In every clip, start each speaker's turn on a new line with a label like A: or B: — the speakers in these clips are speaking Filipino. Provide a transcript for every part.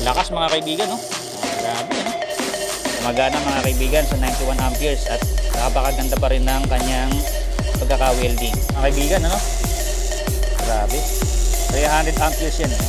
A: Lakas mga kaibigan, no? Grabe, no? Gumagana mga kaibigan sa 91 amperes at napakaganda pa rin ng kanyang pagkaka-welding. Mga kaibigan, ano? Grabe. 300 amperes yan, no?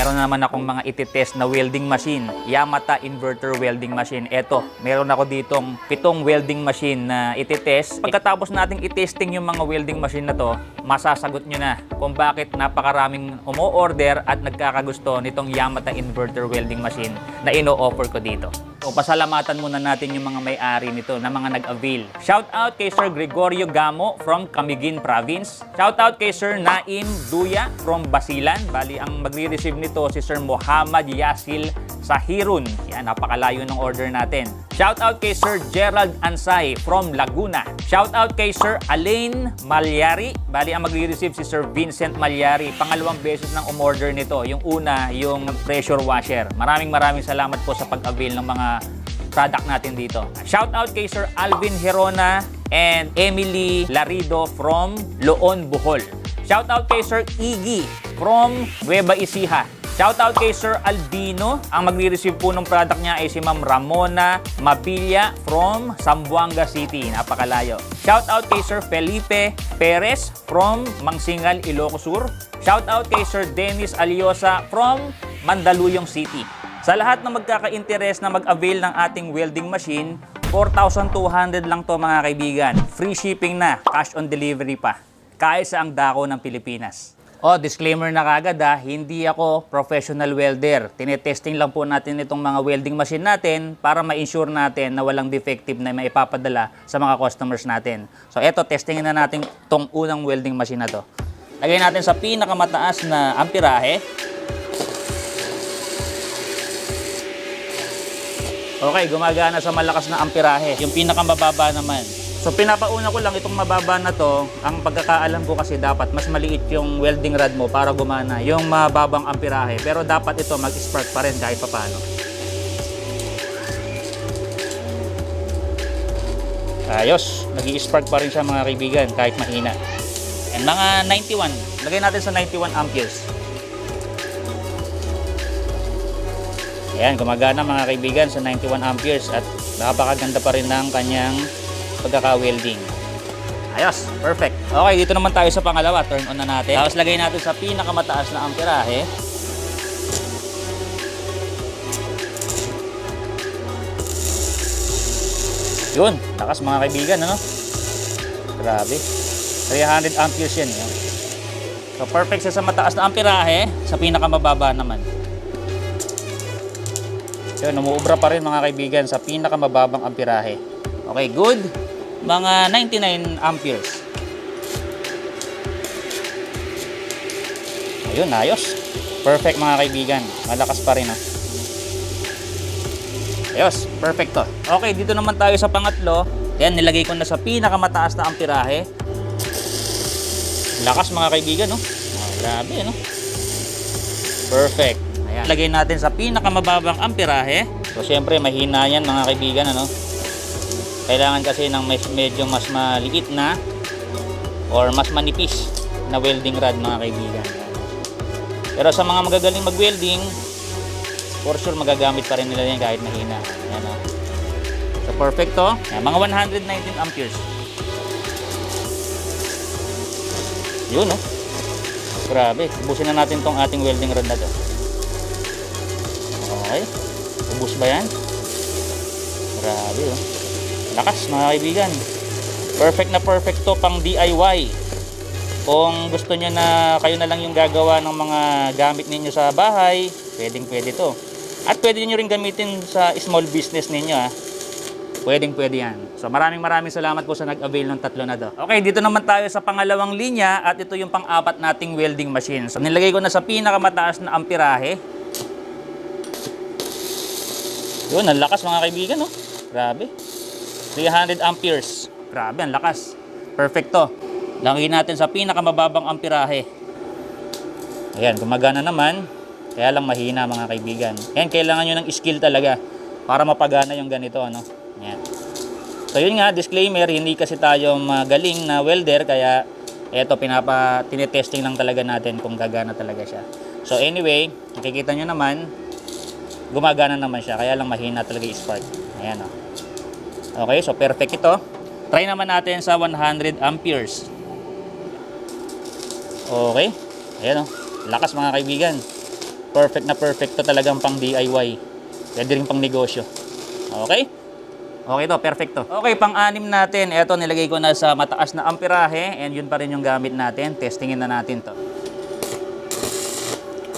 A: Meron naman akong mga ititest na welding machine. Yamata Inverter Welding Machine. Eto, meron ako ditong 7 welding machine na ititest. Pagkatapos nating itesting yung mga welding machine na to, masasagot nyo na kung bakit napakaraming umo-order at nagkakagusto nitong Yamata Inverter Welding Machine na ino-offer ko dito. So, pasalamatan muna natin yung mga may-ari nito na mga nag-avail. Shout out kay Sir Gregorio Gamo from Camiguin Province. Shout out kay Sir Naim Duya from Basilan. Bali, ang magre-receive nito si Sir Muhammad Yasil Sahirun. Yan, napakalayo ng order natin. Shout out kay Sir Gerald Ansay from Laguna. Shout out kay Sir Alain Malyari. Bali, ang magre-receive si Sir Vincent Malyari. Pangalawang beses ng umorder nito. Yung una, yung pressure washer. Maraming salamat po sa pag-avail ng mga product natin dito. Shout out kay Sir Alvin Herona and Emily Larido from Loon, Bohol. Shout out kay Sir Iggy from Nueva Ecija. Shout out kay Sir Albino. Ang magre-receive po ng product niya ay si Ma'am Ramona Mapilla from Zamboanga City. Napakalayo. Shout out kay Sir Felipe Perez from Mangsingal, Ilocos Sur. Shout out kay Sir Dennis Aliosa from Mandaluyong City. Sa lahat na magkaka-interest na mag-avail ng ating welding machine, 4,200 lang to mga kaibigan. Free shipping na, cash on delivery pa. Kahit sa ang dako ng Pilipinas. Disclaimer na kagad hindi ako professional welder. Tinetesting lang po natin itong mga welding machine natin para ma-ensure natin na walang defective na maipapadala sa mga customers natin. So eto, testingin na natin itong unang welding machine na to. Lagay natin sa pinakamataas na amperahe. Okay, gumagana sa malakas na amperahe. Yung pinakamababa naman. So pinapauna ko lang itong mababa na to. Ang pagkakaalam ko kasi dapat mas maliit yung welding rod mo para gumana yung mababang amperahe. Pero dapat ito mag-spark pa rin kahit papaano. Ayos, nag-i-spark pa rin siya mga kaibigan kahit mahina. And mga 91, lagay natin sa 91 amperes. Ayan, gumagana mga kaibigan sa 91 amperes at napakaganda pa rin ng kanyang pagkaka-welding. Ayos, perfect. Okay, dito naman tayo sa pangalawa. Turn on na natin. Tapos lagay natin sa pinakamataas na amperahe. Yun, lakas mga kaibigan, ano? Grabe. 300 amperes yan. Yun. So, perfect siya sa mataas na amperahe. Sa pinakamababa naman. Yun, umuubra pa rin mga kaibigan sa pinakamababang amperahe. Okay, good. Mga 99 amperes. Ayun, ayos. Perfect mga kaibigan. Malakas pa rin Ayos, perfect to. Okay, dito naman tayo sa pangatlo. Yan, nilagay ko na sa pinakamataas na amperahe. Lakas mga kaibigan, no? Grabe, no? Perfect. Ayan. Lagay natin sa pinakamababang amperahe. So, syempre, mahina yan mga kaibigan, ano? Kailangan kasi ng medyo mas maliit na or mas manipis na welding rod mga kaibigan. Pero sa mga magagaling mag-welding, for sure magagamit pa rin nila yan kahit mahina. Ayan, oh. So, perfect to. Ayan, mga 119 amperes. Yun, no? Grabe. Ubusin na natin tong ating welding rod na to. Okay. Ubus ba yan? Grabe, oh. Lakas mga kaibigan. Perfect na perfect to pang DIY. Kung gusto nyo na kayo na lang yung gagawa ng mga gamit ninyo sa bahay, pwedeng pwede to. At pwede nyo rin gamitin sa small business ninyo Pwedeng pwede yan. So maraming salamat po sa nag-avail ng tatlo na to. Okay, dito naman tayo sa pangalawang linya at ito yung pang-apat nating welding machine. So nilagay ko na sa pinakamataas na amperahe. Yun, ang lakas mga kaibigan, no? Grabe. 300 amperes. Grabe, ang lakas. Perfecto. Lagyan natin sa pinakamababang amperahe. Ayan, gumagana naman. Kaya lang mahina mga kaibigan. Ayan, kailangan nyo ng skill talaga para mapagana yung ganito, ano? Ayan. So yun nga, disclaimer, hindi kasi tayo magaling na welder. Kaya, eto, tinetesting lang talaga natin kung gagana talaga siya. So anyway, nakikita nyo naman, gumagana naman siya. Kaya lang mahina talaga yung spark. Ayan, oh. Okay, so perfect ito. Try naman natin sa 100 amperes. Okay. Ayan, oh. Lakas mga kaibigan. Perfect na perfect to, talagang pang DIY. Pwede rin pang negosyo. Okay? Okay to, perfecto. Okay, pang-anim natin. Ito, nilagay ko na sa mataas na amperahe. And yun pa rin yung gamit natin. Testingin na natin to.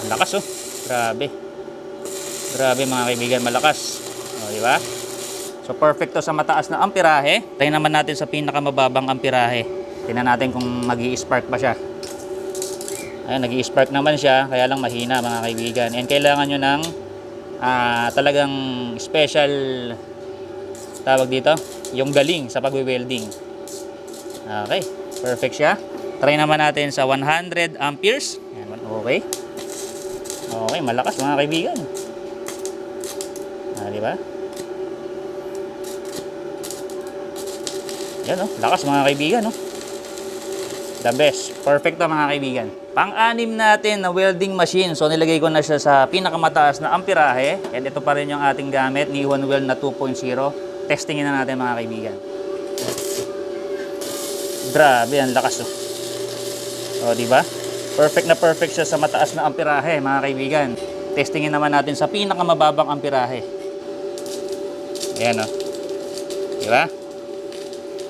A: Lakas, oh. Grabe. Grabe mga kaibigan, malakas. O, di ba? So, perfecto sa mataas na amperahe. Try naman natin sa pinakamababang amperahe. Tingnan natin kung magi-spark pa siya. Ayan, nag-i-spark naman siya, kaya lang mahina mga kaibigan. And kailangan nyo ng talagang special, tawag dito, yung galing sa pagwe-welding. Okay, perfect siya. Try naman natin sa 100 amperes. Ayan, okay. Okay, malakas mga kaibigan. Di ba? Yan, oh, lakas mga kaibigan, oh. The best. Perfect to mga kaibigan. Pang-anim natin na welding machine. So nilagay ko na siya sa pinakamataas na amperahe. And ito pa rin yung ating gamit, Nihon Weld na 2.0. Testingin na natin mga kaibigan. Grabe, ang lakas, oh. O, di ba? Perfect na perfect siya sa mataas na amperahe mga kaibigan. Testingin naman natin sa pinakamababang amperahe. Ayan, oh. Di ba?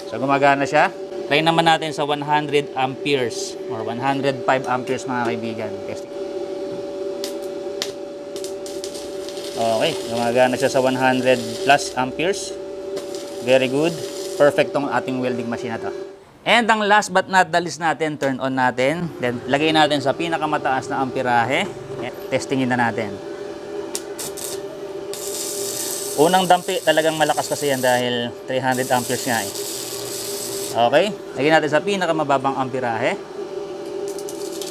A: So gumagana siya. Try naman natin sa 100 amperes or 105 amperes mga kaibigan. Testing. Okay, gumagana siya sa 100 plus amperes. Very good. Perfect tong ating welding machine na to. And ang last but not the least natin, turn on natin. Then lagay natin sa pinakamataas na amperahe. Testingin na natin. Unang dampi talagang malakas kasi yan dahil 300 amperes nga eh. Okay, lagyan natin sa pinakamababang amperahe.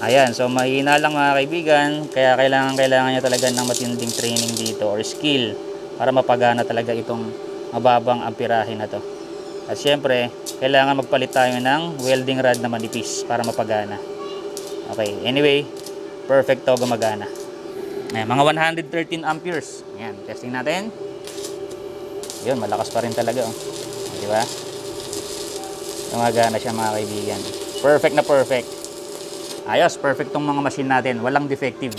A: Ayan, so mahina lang mga kaibigan, kaya kailangan nyo talaga ng matinding training dito or skill para mapagana talaga itong mababang amperahe na to. At syempre, kailangan magpalit tayo ng welding rod na manipis para mapagana. Okay, anyway, perfect to, gumagana. Ayan, mga 113 amperes. Ayan, testing natin. Yun, malakas pa rin talaga, oh. Di ba? Gumagana siya mga kaibigan. Perfect na perfect. Ayos, perfect tong mga machine natin. Walang defective.